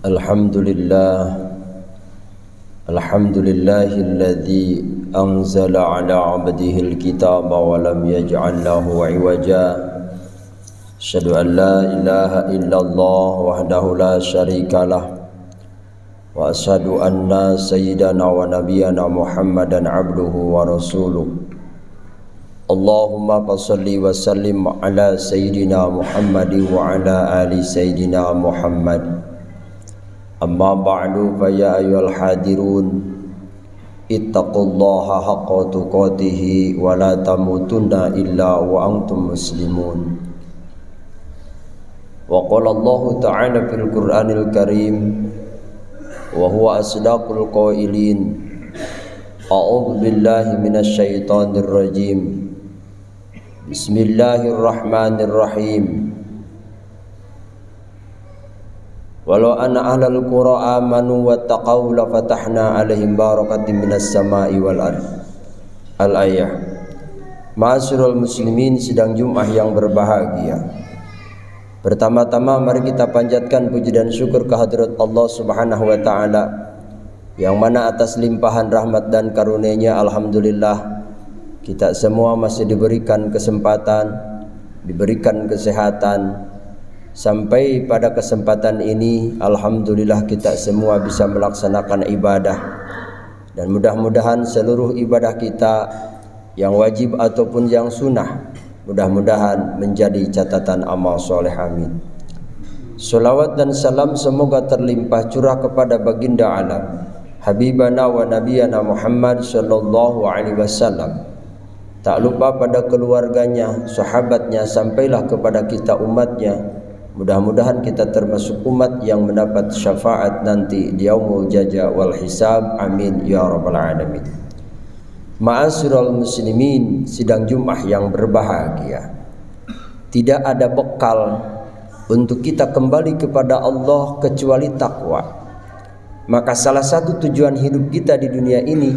Alhamdulillahilladzi anzala ala abdihil kitaba wa lam yaj'al lahu 'iwaja. Asyhadu an la ilaha illallah wahdahu la syarikalah wa asyhadu anna sayyidana wa nabiyyana Muhammadan abduhu wa rasuluh. Allahumma salli wa sallim ala sayyidina Muhammad wa ala ali sayyidina Muhammad. Amma ba'du fa ya ayyuhal hadirun ittaqullaha haqqa tuqatih wa la tamutunna illa wa antum muslimun. Wa qala Allah ta'ala fil Qur'anil Karim wa huwa asdaqul qailin. A'udzu billahi minasy syaithanir rajim. Bismillahirrahmanirrahim. Walau anna ahlal qura amanu wattaqau la fatahna alaihim barakatin minas sama'i wal ardh. Al-ayah. Ma'asyiral muslimin, sidang Jumat yang berbahagia. Pertama-tama mari kita panjatkan puji dan syukur kehadirat Allah Subhanahu wa taala, yang mana atas limpahan rahmat dan karunia-Nya alhamdulillah kita semua masih diberikan kesempatan, diberikan kesehatan. Sampai pada kesempatan ini alhamdulillah kita semua bisa melaksanakan ibadah, dan mudah-mudahan seluruh ibadah kita yang wajib ataupun yang sunnah mudah-mudahan menjadi catatan amal soleh, amin. Salawat dan salam semoga terlimpah curah kepada baginda alam habibana wa nabiyana Muhammad sallallahu alaihi wasallam. Tak lupa pada keluarganya, sahabatnya, sampailah kepada kita umatnya. Mudah-mudahan kita termasuk umat yang mendapat syafaat nanti di yaumul jaza wal hisab, amin ya rabbal alamin. Ma'asyiral muslimin, sidang Jumat yang berbahagia. Tidak ada bekal untuk kita kembali kepada Allah kecuali takwa. Maka salah satu tujuan hidup kita di dunia ini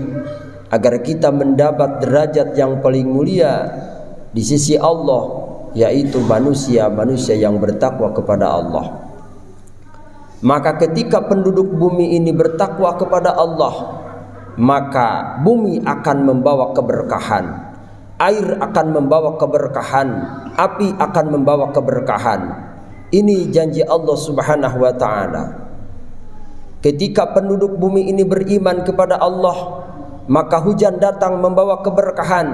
agar kita mendapat derajat yang paling mulia di sisi Allah, yaitu manusia yang bertakwa kepada Allah. Maka ketika penduduk bumi ini bertakwa kepada Allah, maka bumi akan membawa keberkahan, air akan membawa keberkahan, api akan membawa keberkahan. Ini janji Allah Subhanahu wa taala. Ketika penduduk bumi ini beriman kepada Allah, maka hujan datang membawa keberkahan,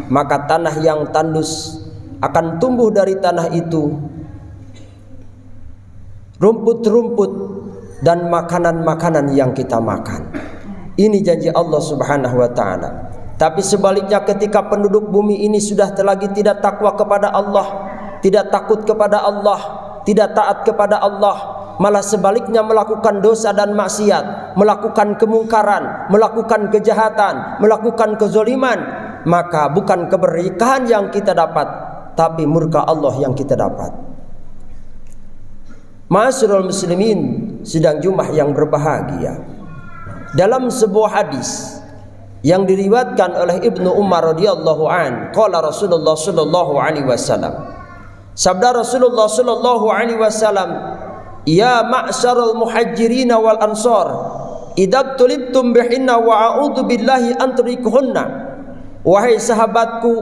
maka tanah yang tandus akan tumbuh dari tanah itu rumput-rumput dan makanan-makanan yang kita makan. Ini janji Allah Subhanahu wa taala. Tapi sebaliknya ketika penduduk bumi ini sudah lagi tidak takwa kepada Allah, tidak takut kepada Allah, tidak taat kepada Allah, malah sebaliknya melakukan dosa dan maksiat, melakukan kemungkaran, melakukan kejahatan, melakukan kezaliman, maka bukan keberkahan yang kita dapat, tapi murka Allah yang kita dapat. Ma'asyiral muslimin, sidang Jumat yang berbahagia. Dalam sebuah hadis yang diriwayatkan oleh Ibnu Umar radhiyallahu an, qala Rasulullah sallallahu alaihi wasallam. Sabda Rasulullah sallallahu alaihi wasallam, "Ya ma'syaral muhajirin wal ansar, idza tulibtum bihinna wa a'udzu billahi an turikuhunna." Wahai sahabatku,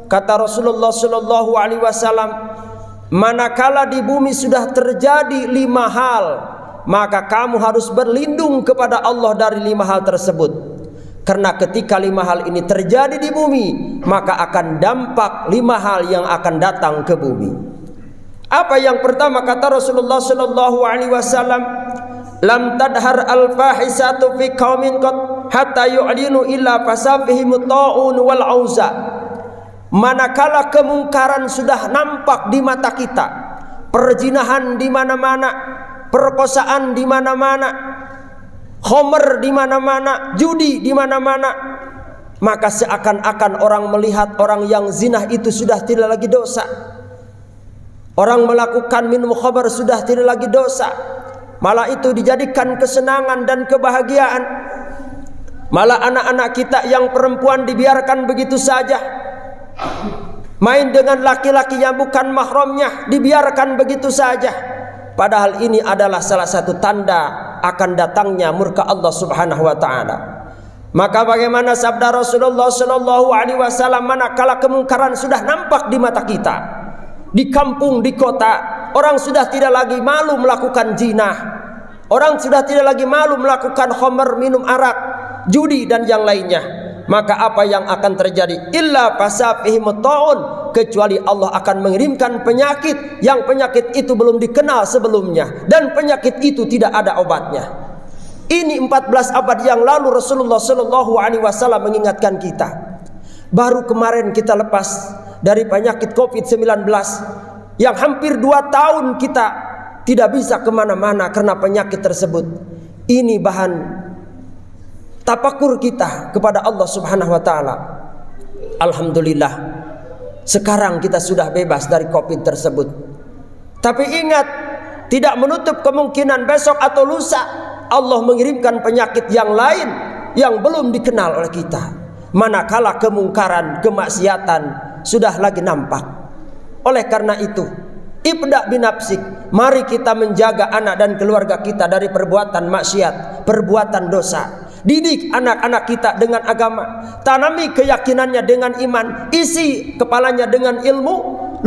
kata Rasulullah sallallahu alaihi wasallam, manakala di bumi sudah terjadi 5 hal, maka kamu harus berlindung kepada Allah dari 5 hal tersebut. Karena ketika 5 hal ini terjadi di bumi, maka akan dampak 5 hal yang akan datang ke bumi. Apa yang pertama kata Rasulullah sallallahu alaihi wasallam? Lam tadhar al-fahisatu fi qaumin qad hatta yu'linu illa fasafihim ta'un wal auza. Manakala kemungkaran sudah nampak di mata kita, perzinahan di mana-mana, perkosaan di mana-mana, khamr di mana-mana, judi di mana-mana, maka seakan-akan orang melihat orang yang zina itu sudah tidak lagi dosa. Orang melakukan minum khamr sudah tidak lagi dosa. Malah itu dijadikan kesenangan dan kebahagiaan. Malah anak-anak kita yang perempuan dibiarkan begitu saja, main dengan laki-laki yang bukan mahramnya, dibiarkan begitu saja. Padahal ini adalah salah satu tanda akan datangnya murka Allah Subhanahu wa taala. Maka bagaimana sabda Rasulullah sallallahu alaihi wasallam, manakala kemungkaran sudah nampak di mata kita, di kampung, di kota, orang sudah tidak lagi malu melakukan zina, orang sudah tidak lagi malu melakukan khamr, minum arak, judi dan yang lainnya, maka apa yang akan terjadi? Illa fasafihim taun, kecuali Allah akan mengirimkan penyakit yang penyakit itu belum dikenal sebelumnya dan penyakit itu tidak ada obatnya. Ini 14 abad yang lalu Rasulullah sallallahu alaihi wasallam mengingatkan kita. Baru kemarin kita lepas dari penyakit Covid-19 yang hampir 2 tahun kita tidak bisa kemana-mana karena penyakit tersebut. Ini bahan tafakur kita kepada Allah Subhanahu wa taala. Alhamdulillah, sekarang kita sudah bebas dari Covid tersebut. Tapi ingat, tidak menutup kemungkinan besok atau lusa Allah mengirimkan penyakit yang lain yang belum dikenal oleh kita, manakala kemungkaran, kemaksiatan sudah lagi nampak. Oleh karena itu, ibda binafsik, mari kita menjaga anak dan keluarga kita dari perbuatan maksiat, perbuatan dosa. Didik anak-anak kita dengan agama, tanami keyakinannya dengan iman, isi kepalanya dengan ilmu,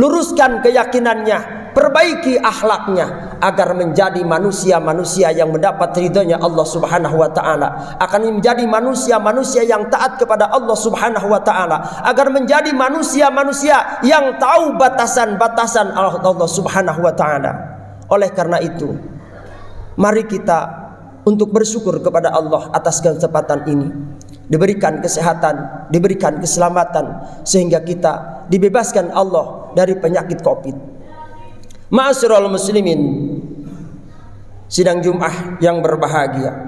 luruskan keyakinannya, perbaiki akhlaknya agar menjadi manusia-manusia yang mendapat ridhonya Allah Subhanahu wa taala, akan menjadi manusia-manusia yang taat kepada Allah Subhanahu wa taala, agar menjadi manusia-manusia yang tahu batasan-batasan Allah Subhanahu wa taala. Oleh karena itu, mari kita untuk bersyukur kepada Allah atas kesempatan ini, diberikan kesehatan, diberikan keselamatan, sehingga kita dibebaskan Allah dari penyakit Covid. Ma'asyiral muslimin, sidang Jumat yang berbahagia.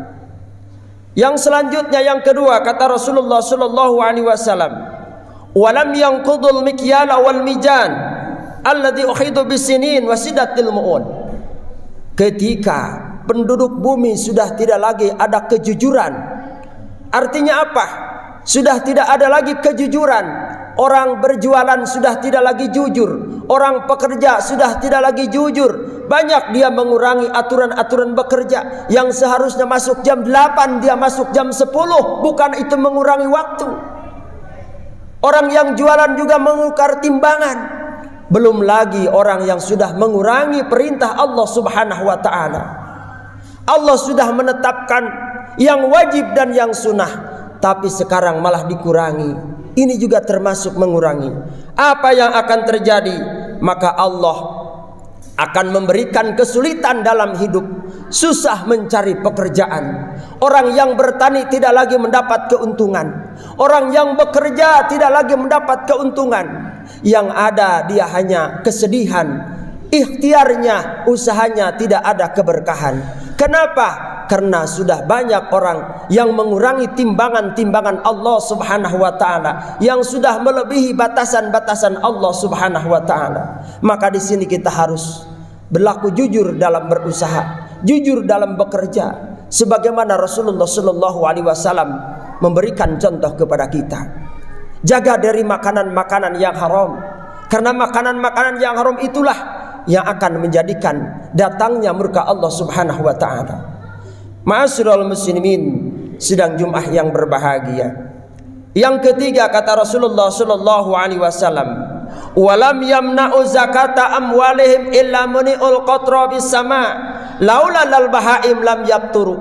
Yang selanjutnya, yang kedua, kata Rasulullah sallallahu alaihi wasallam, "Walam yanqudul mikyala wal mijan alladhi ukhidu bisinin wasidatil mu'un." Ketika penduduk bumi sudah tidak lagi ada kejujuran. Artinya apa? Sudah tidak ada lagi kejujuran. Orang berjualan sudah tidak lagi jujur, orang pekerja sudah tidak lagi jujur. Banyak dia mengurangi aturan-aturan bekerja, yang seharusnya masuk jam 8 dia masuk jam 10. Bukan itu mengurangi waktu. Orang yang jualan juga mengukar timbangan. Belum lagi orang yang sudah mengurangi perintah Allah Subhanahu wa taala. Allah sudah menetapkan yang wajib dan yang sunnah, tapi sekarang malah dikurangi. Ini juga termasuk mengurangi. Apa yang akan terjadi? Maka Allah akan memberikan kesulitan dalam hidup, susah mencari pekerjaan. Orang yang bertani tidak lagi mendapat keuntungan, orang yang bekerja tidak lagi mendapat keuntungan. Yang ada dia hanya kesedihan, ikhtiarnya, usahanya tidak ada keberkahan. Kenapa? Karena sudah banyak orang yang mengurangi timbangan-timbangan Allah Subhanahu wa taala, yang sudah melebihi batasan-batasan Allah Subhanahu wa taala. Maka di sini kita harus berlaku jujur dalam berusaha, jujur dalam bekerja, sebagaimana Rasulullah sallallahu alaihi wasallam memberikan contoh kepada kita. Jaga dari makanan-makanan yang haram, karena makanan-makanan yang haram itulah yang akan menjadikan datangnya murka Allah Subhanahu wa taala. Ma'asyiral muslimin, sidang Jumat yang berbahagia. Yang ketiga, kata Rasulullah sallallahu alaihi wasallam, "Walam yamna'u zakata amwalihim illa muni'ul qatra bis sama, laula lal bahaim lam yabturu."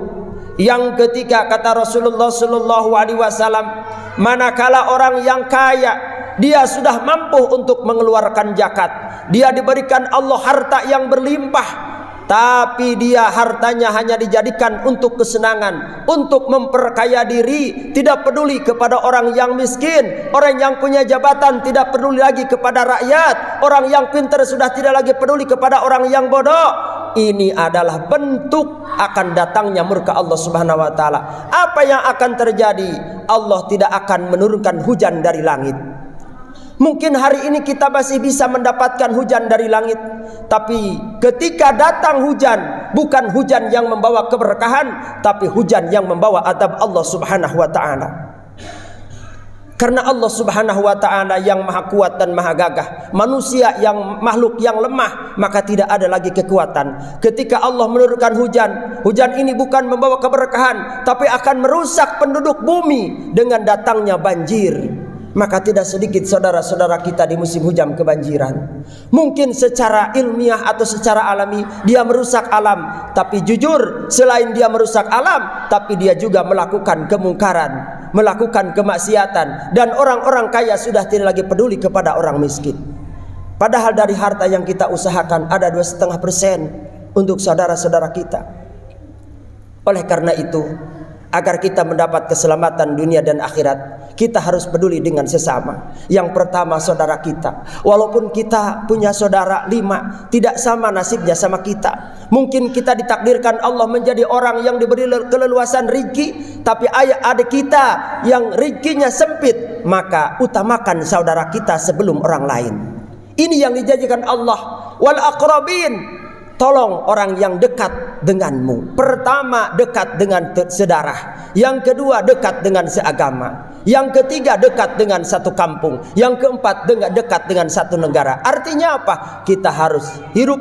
Yang ketiga, kata Rasulullah sallallahu alaihi wasallam, manakala orang yang kaya dia sudah mampu untuk mengeluarkan zakat, dia diberikan Allah harta yang berlimpah, tapi dia hartanya hanya dijadikan untuk kesenangan, untuk memperkaya diri, tidak peduli kepada orang yang miskin, orang yang punya jabatan tidak peduli lagi kepada rakyat, orang yang pintar sudah tidak lagi peduli kepada orang yang bodoh. Ini adalah bentuk akan datangnya murka Allah Subhanahu wa taala. Apa yang akan terjadi? Allah tidak akan menurunkan hujan dari langit. Mungkin hari ini kita masih bisa mendapatkan hujan dari langit, tapi ketika datang hujan, bukan hujan yang membawa keberkahan, tapi hujan yang membawa adab Allah Subhanahu wa taala. Karena Allah Subhanahu wa ta'ala yang maha kuat dan maha gagah, manusia yang makhluk yang lemah, maka tidak ada lagi kekuatan. Ketika Allah menurunkan hujan, hujan ini bukan membawa keberkahan, tapi akan merusak penduduk bumi dengan datangnya banjir. Maka tidak sedikit saudara-saudara kita di musim hujan kebanjiran. Mungkin secara ilmiah atau secara alami dia merusak alam, tapi jujur selain dia merusak alam, tapi dia juga melakukan kemungkaran, melakukan kemaksiatan, dan orang-orang kaya sudah tidak lagi peduli kepada orang miskin. Padahal dari harta yang kita usahakan ada 2,5% untuk saudara-saudara kita. Oleh karena itu, agar kita mendapat keselamatan dunia dan akhirat, kita harus peduli dengan sesama. Yang pertama saudara kita. Walaupun kita punya saudara 5, tidak sama nasibnya sama kita. Mungkin kita ditakdirkan Allah menjadi orang yang diberi keleluasan rezeki, tapi adik kita yang rezekinya sempit, maka utamakan saudara kita sebelum orang lain. Ini yang dijanjikan Allah. Wal aqrabin, tolong orang yang dekat denganmu. Pertama, dekat dengan saudara. Yang kedua, dekat dengan seagama. Yang ketiga, dekat dengan satu kampung. Yang keempat, dekat dengan satu negara. Artinya apa? Kita harus hidup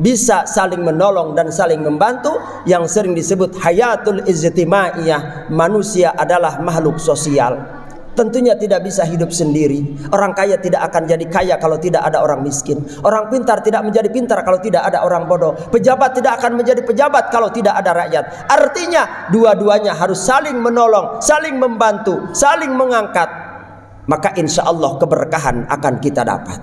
bisa saling menolong dan saling membantu, yang sering disebut hayatul ijtimaiyah. Manusia adalah makhluk sosial. Tentunya tidak bisa hidup sendiri. Orang kaya tidak akan jadi kaya kalau tidak ada orang miskin. Orang pintar tidak menjadi pintar kalau tidak ada orang bodoh. Pejabat tidak akan menjadi pejabat kalau tidak ada rakyat. Artinya dua-duanya harus saling menolong, saling membantu, saling mengangkat. Maka insya Allah keberkahan akan kita dapat.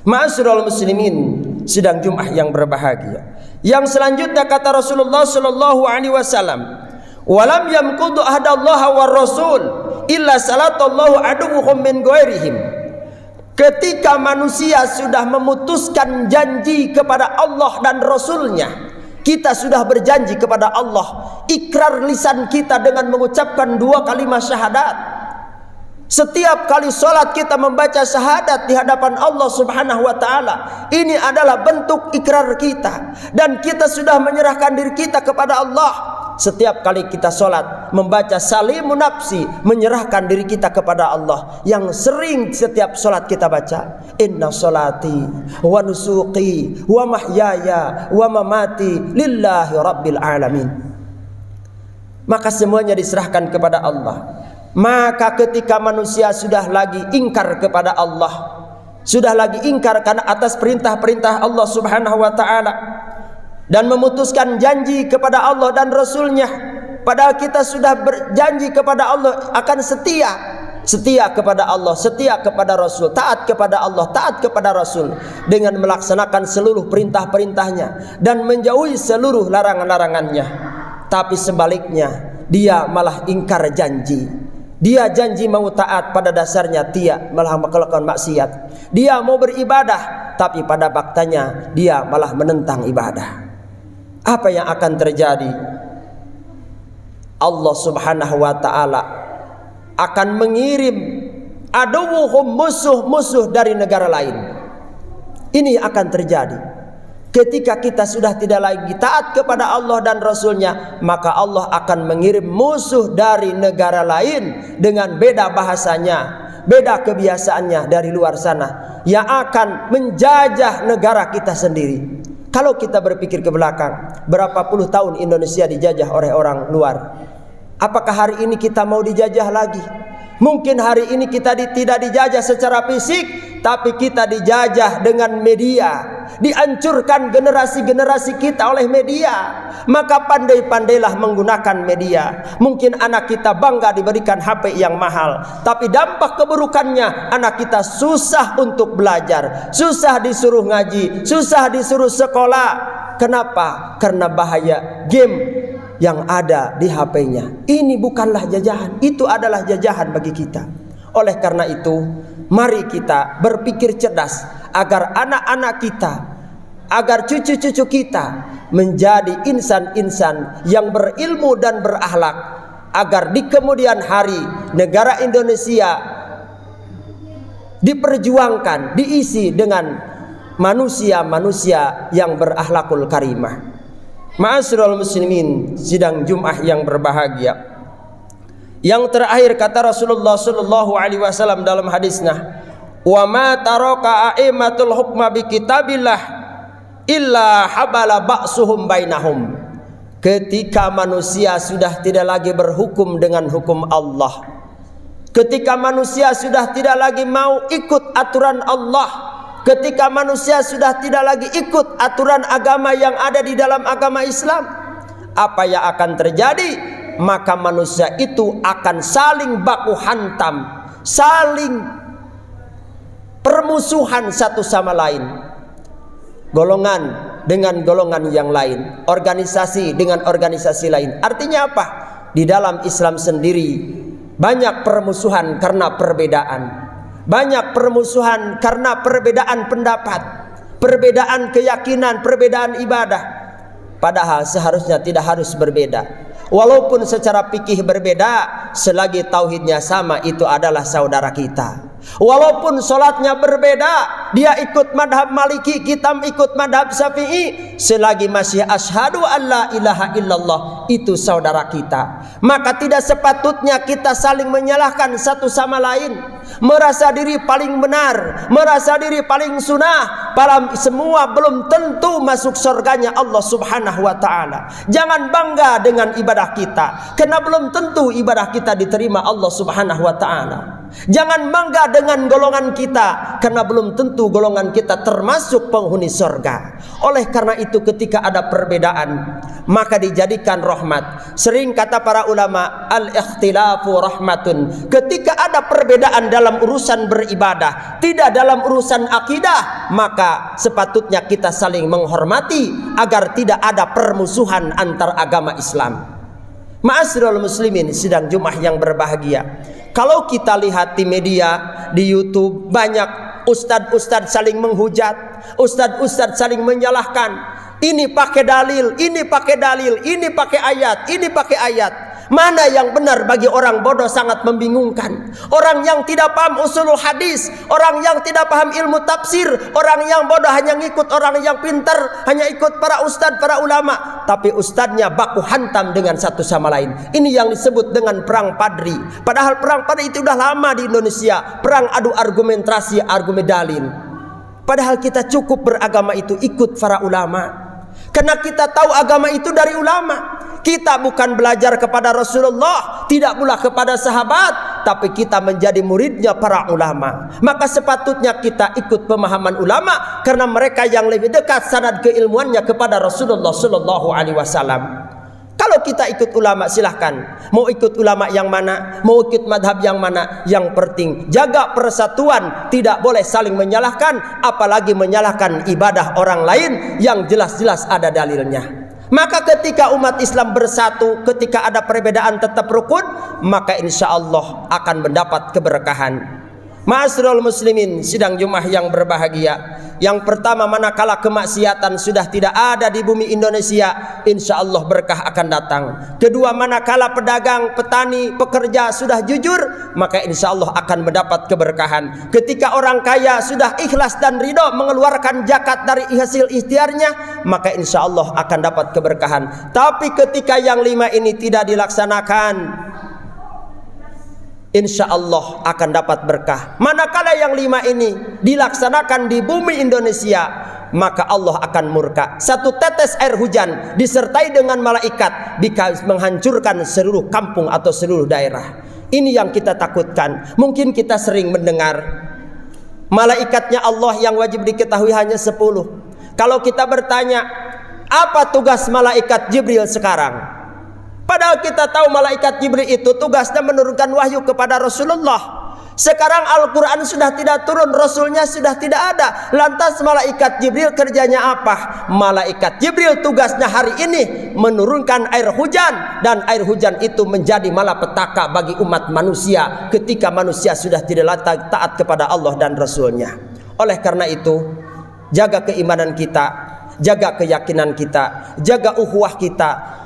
Ma'asyiral muslimin, sidang Jumat yang berbahagia. Yang selanjutnya kata Rasulullah sallallahu alaihi wasallam, "Walam yamqudu ahdallahi war rasul illa salatallahu aduwwuhum min ghairihim." Ketika manusia sudah memutuskan janji kepada Allah dan Rasulnya, kita sudah berjanji kepada Allah, ikrar lisan kita dengan mengucapkan 2 kalimat syahadat. Setiap kali sholat kita membaca syahadat di hadapan Allah Subhanahu wa ta'ala. Ini adalah bentuk ikrar kita, dan kita sudah menyerahkan diri kita kepada Allah. Setiap kali kita sholat membaca salimun nafsi, menyerahkan diri kita kepada Allah. Yang sering setiap sholat kita baca, inna sholati wa nusuqi wa mahyaya wa mamati lillahi rabbil alamin. Maka semuanya diserahkan kepada Allah. Maka ketika manusia sudah lagi ingkar kepada Allah, sudah lagi ingkar karena atas perintah-perintah Allah Subhanahu wa ta'ala, dan memutuskan janji kepada Allah dan Rasulnya, padahal kita sudah berjanji kepada Allah akan setia kepada Allah, setia kepada Rasul, taat kepada Allah, taat kepada Rasul, dengan melaksanakan seluruh perintah-perintahnya dan menjauhi seluruh larangan-larangannya. Tapi sebaliknya, dia malah ingkar janji. Dia janji mau taat, pada dasarnya dia malah melakukan maksiat. Dia mau beribadah, tapi pada faktanya dia malah menentang ibadah. Apa yang akan terjadi? Allah Subhanahu wa ta'ala akan mengirim aduwwuhum, musuh-musuh dari negara lain. Ini akan terjadi ketika kita sudah tidak lagi taat kepada Allah dan Rasulnya, maka Allah akan mengirim musuh dari negara lain dengan beda bahasanya, beda kebiasaannya dari luar sana, yang akan menjajah negara kita sendiri. Kalau kita berpikir ke belakang, berapa puluh tahun Indonesia dijajah oleh orang luar. Apakah hari ini kita mau dijajah lagi? Mungkin hari ini kita tidak dijajah secara fisik, tapi kita dijajah dengan media. Dihancurkan generasi-generasi kita oleh media. Maka pandai-pandailah menggunakan media. Mungkin anak kita bangga diberikan HP yang mahal, tapi dampak keburukannya anak kita susah untuk belajar, susah disuruh ngaji, susah disuruh sekolah. Kenapa? Karena bahaya game yang ada di HP-nya. Ini bukanlah jajahan, itu adalah jajahan bagi kita. Oleh karena itu, mari kita berpikir cerdas agar anak-anak kita, agar cucu-cucu kita menjadi insan-insan yang berilmu dan berakhlak, agar di kemudian hari negara Indonesia diperjuangkan, diisi dengan manusia-manusia yang berakhlakul karimah. Ma'asyiral muslimin, sidang Jumat yang berbahagia. Yang terakhir kata Rasulullah sallallahu alaihi wasallam dalam hadisnya, "Wa ma taraka a'immatul hukma bi kitabillah illa habala ba'suhum bainahum." Ketika manusia sudah tidak lagi berhukum dengan hukum Allah, ketika manusia sudah tidak lagi mau ikut aturan Allah, ketika manusia sudah tidak lagi ikut aturan agama yang ada di dalam agama Islam, apa yang akan terjadi? Maka manusia itu akan saling baku hantam, saling permusuhan satu sama lain. Golongan dengan golongan yang lain, organisasi dengan organisasi lain. Artinya apa? Di dalam Islam sendiri banyak permusuhan karena perbedaan. Banyak permusuhan karena perbedaan pendapat, perbedaan keyakinan, perbedaan ibadah. Padahal seharusnya tidak harus berbeda. Walaupun secara fikih berbeda, selagi tauhidnya sama, itu adalah saudara kita. Walaupun sholatnya berbeda, dia ikut madhab Maliki, kita ikut madhab Syafi'i, selagi masih asyhadu an la ilaha illallah, itu saudara kita. Maka tidak sepatutnya kita saling menyalahkan satu sama lain, merasa diri paling benar, merasa diri paling sunnah. Padahal semua belum tentu masuk surganya Allah subhanahu wa ta'ala. Jangan bangga dengan ibadah kita, karena belum tentu ibadah kita diterima Allah subhanahu wa ta'ala. Jangan bangga dengan golongan kita, karena belum tentu golongan kita termasuk penghuni surga. Oleh karena itu ketika ada perbedaan, maka dijadikan rahmat. Sering kata para ulama, al-ikhtilafu rahmatun. Ketika ada perbedaan dalam urusan beribadah, tidak dalam urusan akidah, maka sepatutnya kita saling menghormati agar tidak ada permusuhan antar agama Islam. Ma'asyiral muslimin sidang Jumat yang berbahagia, kalau kita lihat di media, di YouTube, banyak ustadz-ustadz saling menghujat, ustadz-ustadz saling menyalahkan. Ini pakai dalil, ini pakai dalil, ini pakai ayat, ini pakai ayat. Mana yang benar bagi orang bodoh sangat membingungkan. Orang yang tidak paham usulul hadis, orang yang tidak paham ilmu tafsir, orang yang bodoh hanya ngikut orang yang pintar, hanya ikut para ustadz, para ulama. Tapi ustadznya baku hantam dengan satu sama lain. Ini yang disebut dengan perang padri. Padahal perang padri itu sudah lama di Indonesia. Perang adu argumentasi, argumen dalil. Padahal kita cukup beragama itu ikut para ulama. Karena kita tahu agama itu dari ulama. Kita bukan belajar kepada Rasulullah, tidak pula kepada sahabat, tapi kita menjadi muridnya para ulama. Maka sepatutnya kita ikut pemahaman ulama, karena mereka yang lebih dekat sanad keilmuannya kepada Rasulullah sallallahu alaihi wasallam. Kalau kita ikut ulama silahkan. Mau ikut ulama yang mana, mau ikut madhab yang mana, yang penting jaga persatuan, tidak boleh saling menyalahkan, apalagi menyalahkan ibadah orang lain yang jelas-jelas ada dalilnya. Maka ketika umat Islam bersatu, ketika ada perbedaan tetap rukun, maka insya Allah akan mendapat keberkahan. Ma'asyiral muslimin sidang Jumat yang berbahagia, yang pertama, manakala kemaksiatan sudah tidak ada di bumi Indonesia, insya Allah berkah akan datang. Kedua, manakala pedagang, petani, pekerja sudah jujur, maka insya Allah akan mendapat keberkahan. Ketika orang kaya sudah ikhlas dan ridho mengeluarkan zakat dari hasil ikhtiarnya, maka insya Allah akan dapat keberkahan. Tapi ketika yang 5 ini tidak dilaksanakan, insya Allah akan dapat berkah. Manakala yang 5 ini dilaksanakan di bumi Indonesia, maka Allah akan murka. Satu tetes air hujan disertai dengan malaikat bisa menghancurkan seluruh kampung atau seluruh daerah. Ini yang kita takutkan. Mungkin kita sering mendengar malaikatnya Allah yang wajib diketahui hanya 10. Kalau kita bertanya, apa tugas malaikat Jibril sekarang? Padahal kita tahu malaikat Jibril itu tugasnya menurunkan wahyu kepada Rasulullah. Sekarang Al-Quran sudah tidak turun, Rasulnya sudah tidak ada. Lantas malaikat Jibril kerjanya apa? Malaikat Jibril tugasnya hari ini menurunkan air hujan, dan air hujan itu menjadi malapetaka bagi umat manusia ketika manusia sudah tidak taat kepada Allah dan Rasulnya. Oleh karena itu, jaga keimanan kita, jaga keyakinan kita, jaga ukhuwah kita.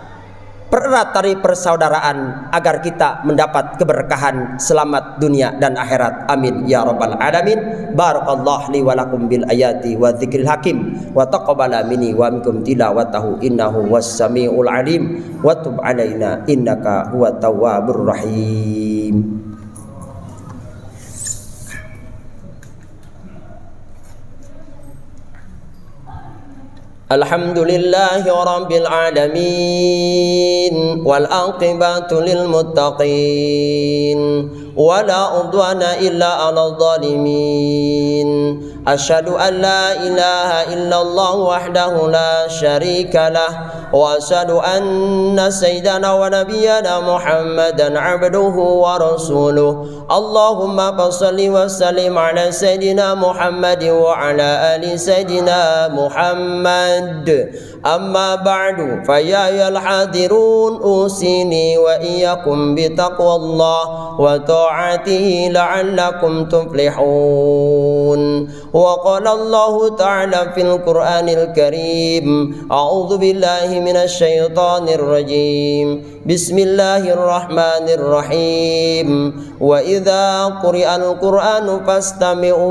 pererat tali persaudaraan agar kita mendapat keberkahan selamat dunia dan akhirat. Amin ya rabbal alamin. Barakallahu li wa lakum bil ayati wa dzikril hakim wa taqabbala minni wa minkum tilawatahu innahu was-sami'ul alim wa tub alaina innaka huwat tawwabur rahim. Alhamdulillahi rabbil alamin wal aqibatu lil muttaqin wala udwana illa 'alal zalimin. Asyhadu an la ilaha illallah wahdahu la syarika lah wa asyhadu anna sayyidana wa nabiyyana Muhammadan 'abduhu wa rasuluh. Allahumma shalli wa sallim ala sayyidina Muhammad wa ala ali sayyidina Muhammad. Amma ba'du fa ya ayyuhal hadirun usini wa iyyakum bi taqwallah wa ta'atihi la'allakum tuflihun. Wa qala Allah ta'ala fil Qur'anil Karim a'udzu billahi minasy syaithanir rajim. Bismillahirrahmanirrahim. Wa idza quri'al Qur'anu fastami'u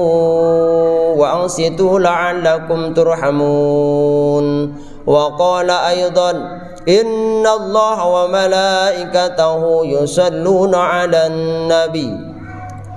wa ansitu la'allakum turhamun. Wa qala aidan inna Allah wa malaikatahu yusalluna 'alan nabi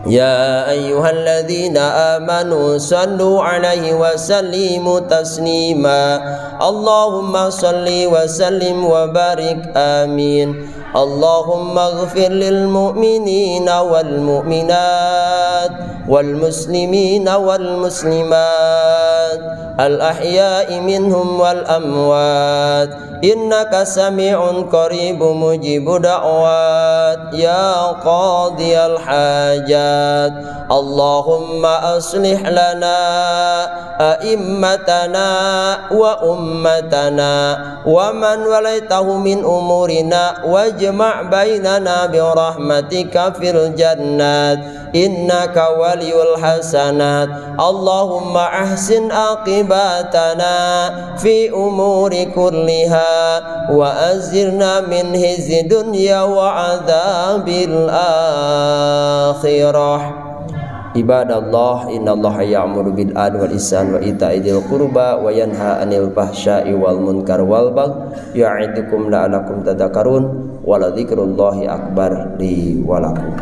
ya ayyuhalladzina amanu sallu 'alaihi wa sallimu taslima. Allahumma salli wa sallim wa barik amin. Allahumma ighfir lil mu'minina wal mu'minat wal muslimina wal muslimat al ahya'i minhum wal amwat innaka sami'un qaribun mujibu da'wat ya qadiyal hajat. Allahumma aslih lana a'immatana wa ummatana wa man walaitahu min umurina wajma' bainana bi rahmatika fil jannat innaka waliyul hasanat. Allahumma ahsin aqibatana fi umuri kulliha wa azirna min hizzi dunya wa adzabil akhirah. Ibadallah, innallaha ya'muru bil adli wal ihsan wa ita'i dzil qurba wa yanha 'anil fahsya'i wal munkar wal baghi ya'idukum la'allakum tadhakkarun wa la dzikrullahi akbar li wa lakum.